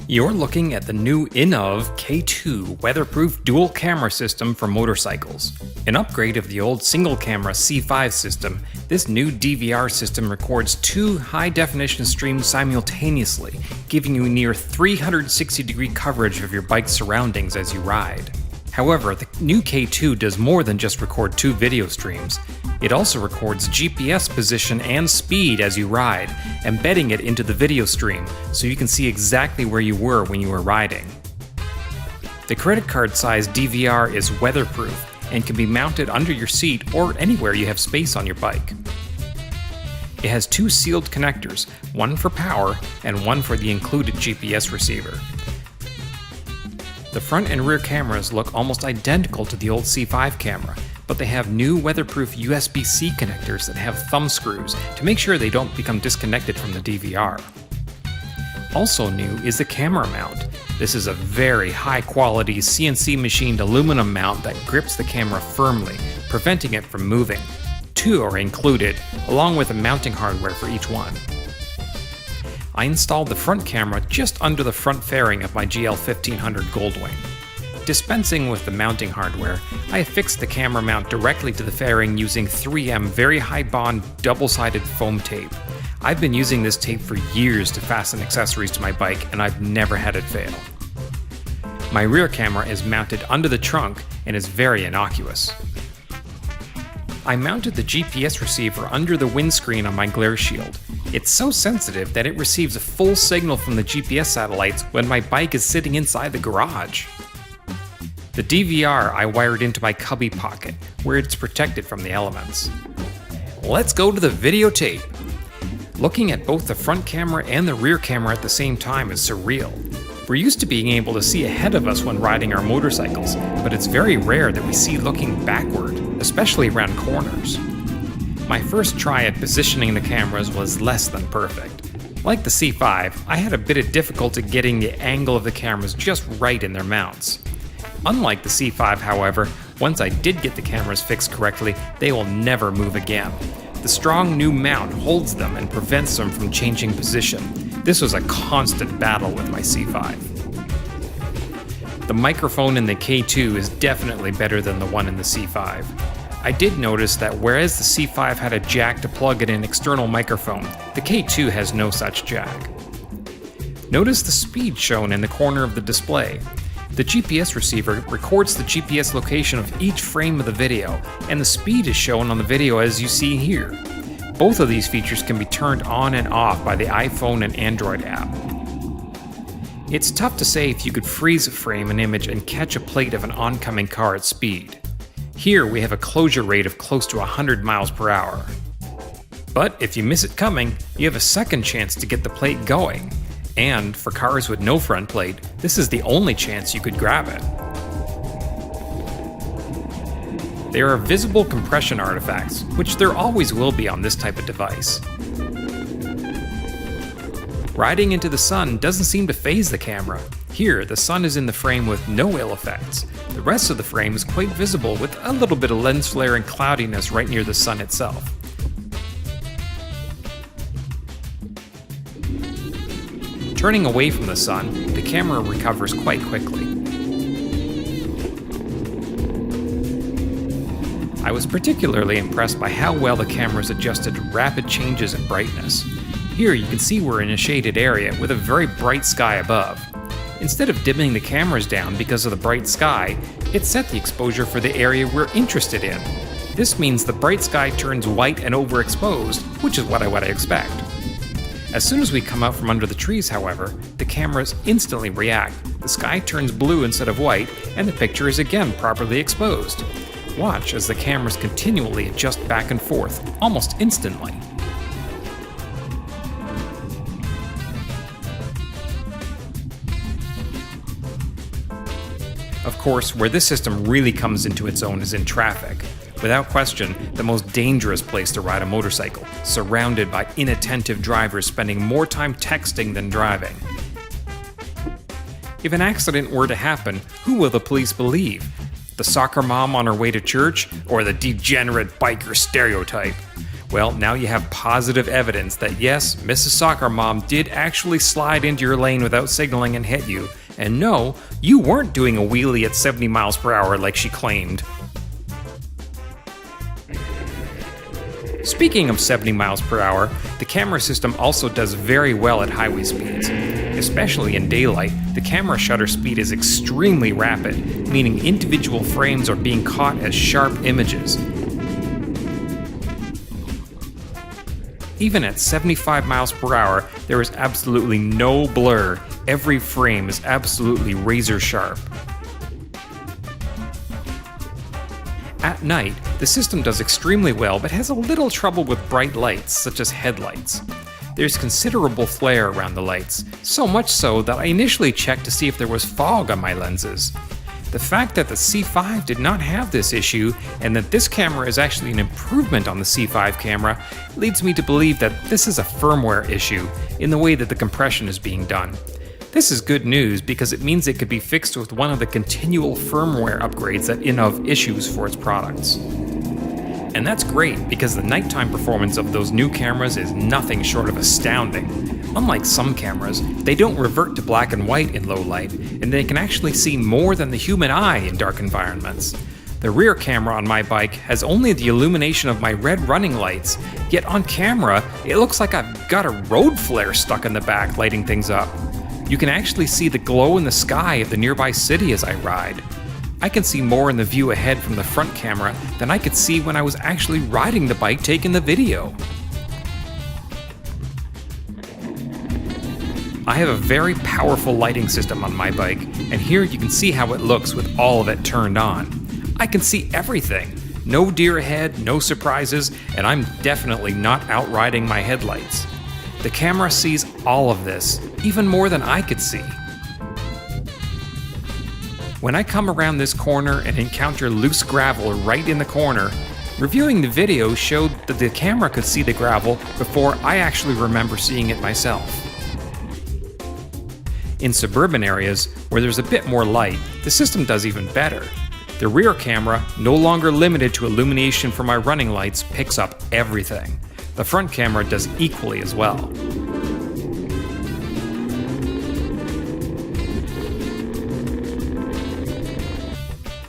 You're looking at the new Innovv K2 weatherproof dual camera system for motorcycles. An upgrade of the old single camera C5 system, this new DVR system records 2 high-definition streams simultaneously, giving you near 360-degree coverage of your bike's surroundings as you ride. However, the new K2 does more than just record 2 video streams. It also records GPS position and speed as you ride, embedding it into the video stream so you can see exactly where you were when you were riding. The credit card-sized DVR is weatherproof and can be mounted under your seat or anywhere you have space on your bike. It has 2 sealed connectors, one for power and one for the included GPS receiver. The front and rear cameras look almost identical to the old C5 camera, but they have new weatherproof USB-C connectors that have thumb screws to make sure they don't become disconnected from the DVR. Also new is the camera mount. This is a very high-quality CNC machined aluminum mount that grips the camera firmly, preventing it from moving. 2 are included, along with the mounting hardware for each one. I installed the front camera just under the front fairing of my GL 1500 Goldwing. Dispensing with the mounting hardware, I affixed the camera mount directly to the fairing using 3M very high bond double-sided foam tape. I've been using this tape for years to fasten accessories to my bike and I've never had it fail. My rear camera is mounted under the trunk and is very innocuous. I mounted the GPS receiver under the windscreen on my glare shield. It's so sensitive that it receives a full signal from the GPS satellites when my bike is sitting inside the garage. The DVR I wired into my cubby pocket, where it's protected from the elements. Let's go to the videotape. Looking at both the front camera and the rear camera at the same time is surreal. We're used to being able to see ahead of us when riding our motorcycles, but it's very rare that we see looking backward, especially around corners. My first try at positioning the cameras was less than perfect. Like the C5, I had a bit of difficulty getting the angle of the cameras just right in their mounts. Unlike the C5, however, once I did get the cameras fixed correctly, they will never move again. The strong new mount holds them and prevents them from changing position. This was a constant battle with my C5. The microphone in the K2 is definitely better than the one in the C5. I did notice that whereas the C5 had a jack to plug in an external microphone, the K2 has no such jack. Notice the speed shown in the corner of the display. The GPS receiver records the GPS location of each frame of the video, and the speed is shown on the video as you see here. Both of these features can be turned on and off by the iPhone and Android app. It's tough to say if you could freeze frame an image and catch a plate of an oncoming car at speed. Here we have a closure rate of close to 100 miles per hour. But if you miss it coming, you have a second chance to get the plate going. And for cars with no front plate, this is the only chance you could grab it. There are visible compression artifacts, which there always will be on this type of device. Riding into the sun doesn't seem to faze the camera. Here, the sun is in the frame with no ill effects. The rest of the frame is quite visible with a little bit of lens flare and cloudiness right near the sun itself. Turning away from the sun, the camera recovers quite quickly. I was particularly impressed by how well the cameras adjusted to rapid changes in brightness. Here you can see we're in a shaded area with a very bright sky above. Instead of dimming the cameras down because of the bright sky, it set the exposure for the area we're interested in. This means the bright sky turns white and overexposed, which is what I would expect. As soon as we come out from under the trees, however, the cameras instantly react. The sky turns blue instead of white, and the picture is again properly exposed. Watch as the cameras continually adjust back and forth, almost instantly. Of course, where this system really comes into its own is in traffic. Without question, the most dangerous place to ride a motorcycle, surrounded by inattentive drivers spending more time texting than driving. If an accident were to happen, who will the police believe? The soccer mom on her way to church, or the degenerate biker stereotype? Well, now you have positive evidence that yes, Mrs. Soccer Mom did actually slide into your lane without signaling and hit you. And no, you weren't doing a wheelie at 70 miles per hour like she claimed. Speaking of 70 miles per hour, the camera system also does very well at highway speeds. Especially in daylight, the camera shutter speed is extremely rapid, meaning individual frames are being caught as sharp images. Even at 75 miles per hour, there is absolutely no blur. Every frame is absolutely razor sharp. At night, the system does extremely well but has a little trouble with bright lights, such as headlights. There's considerable flare around the lights, so much so that I initially checked to see if there was fog on my lenses. The fact that the C5 did not have this issue, and that this camera is actually an improvement on the C5 camera, leads me to believe that this is a firmware issue in the way that the compression is being done. This is good news because it means it could be fixed with one of the continual firmware upgrades that Innov issues for its products. And that's great because the nighttime performance of those new cameras is nothing short of astounding. Unlike some cameras, they don't revert to black and white in low light, and they can actually see more than the human eye in dark environments. The rear camera on my bike has only the illumination of my red running lights, yet on camera, it looks like I've got a road flare stuck in the back lighting things up. You can actually see the glow in the sky of the nearby city as I ride. I can see more in the view ahead from the front camera than I could see when I was actually riding the bike taking the video. I have a very powerful lighting system on my bike, and here you can see how it looks with all of it turned on. I can see everything. No deer ahead, no surprises, and I'm definitely not outriding my headlights. The camera sees all of this, even more than I could see. When I come around this corner and encounter loose gravel right in the corner, reviewing the video showed that the camera could see the gravel before I actually remember seeing it myself. In suburban areas, where there's a bit more light, the system does even better. The rear camera, no longer limited to illumination for my running lights, picks up everything. The front camera does equally as well.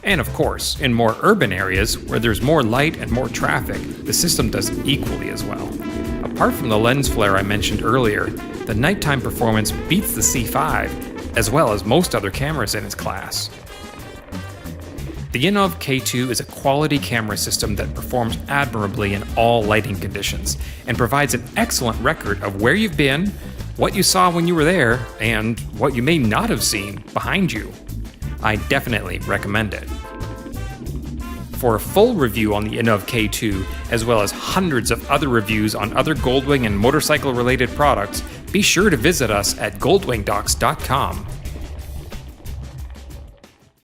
And of course, in more urban areas, where there's more light and more traffic, the system does equally as well. Apart from the lens flare I mentioned earlier, the nighttime performance beats the C5, as well as most other cameras in its class. The Innovv K2 is a quality camera system that performs admirably in all lighting conditions, and provides an excellent record of where you've been, what you saw when you were there, and what you may not have seen behind you. I definitely recommend it. For a full review on the Innovv K2, as well as hundreds of other reviews on other Goldwing and motorcycle-related products, be sure to visit us at GoldwingDocs.com.